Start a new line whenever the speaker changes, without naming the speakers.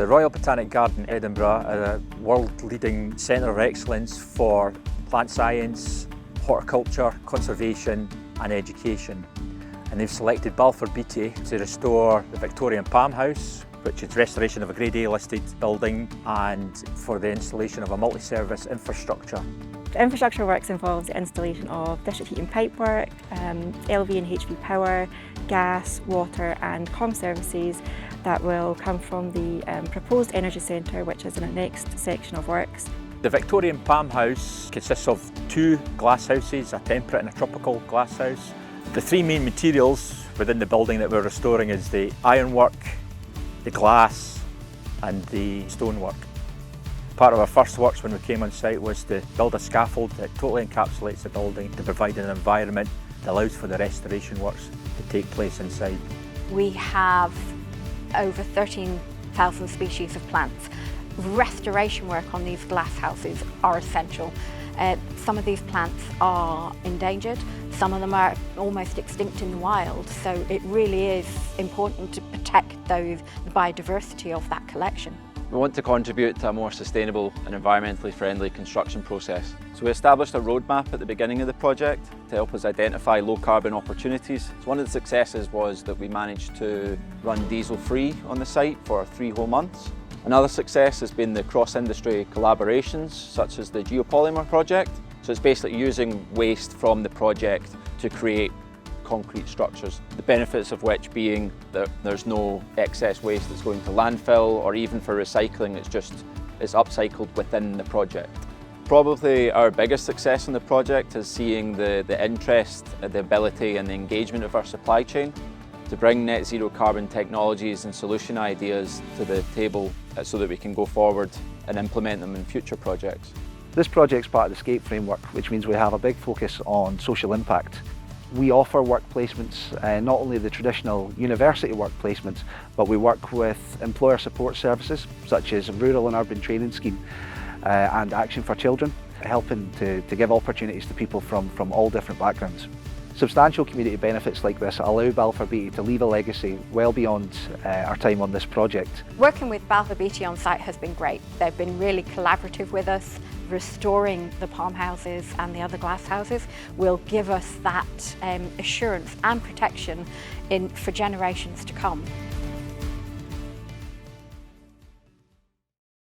The Royal Botanic Garden Edinburgh is a world-leading centre of excellence for plant science, horticulture, conservation and education. And they've selected Balfour Beatty to restore the Victorian Palm House, which is restoration of a Grade A listed building, and for the installation of a multi-service infrastructure.
The infrastructure works involves the installation of district heating pipework, LV and HV power, gas, water and comm services that will come from the proposed energy centre, which is in the next section of works.
The Victorian Palm House consists of 2 glasshouses, a temperate and a tropical glasshouse. The 3 main materials within the building that we're restoring is the ironwork, the glass and the stonework. Part of our first works when we came on site was to build a scaffold that totally encapsulates the building to provide an environment that allows for the restoration works to take place inside.
We have over 13,000 species of plants. Restoration work on these glasshouses are essential. Some of these plants are endangered, some of them are almost extinct in the wild, so it really is important to protect the biodiversity of that collection.
We want to contribute to a more sustainable and environmentally friendly construction process. So we established a roadmap at the beginning of the project to help us identify low carbon opportunities. So one of the successes was that we managed to run diesel free on the site for 3 whole months. Another success has been the cross-industry collaborations, such as the geopolymer project. So it's basically using waste from the project to create concrete structures, the benefits of which being that there's no excess waste that's going to landfill or even for recycling, it's upcycled within the project. Probably our biggest success in the project is seeing the interest, the ability and the engagement of our supply chain to bring net zero carbon technologies and solution ideas to the table so that we can go forward and implement them in future projects.
This project's part of the SCAPE framework, which means we have a big focus on social impact. We offer work placements, not only the traditional university work placements, but we work with employer support services such as Rural and Urban Training Scheme and Action for Children, helping to give opportunities to people from all different backgrounds. Substantial community benefits like this allow Balfour Beatty to leave a legacy well beyond our time on this project.
Working with Balfour Beatty on site has been great. They've been really collaborative with us. Restoring the palm houses and the other glass houses will give us that assurance and protection for generations to come.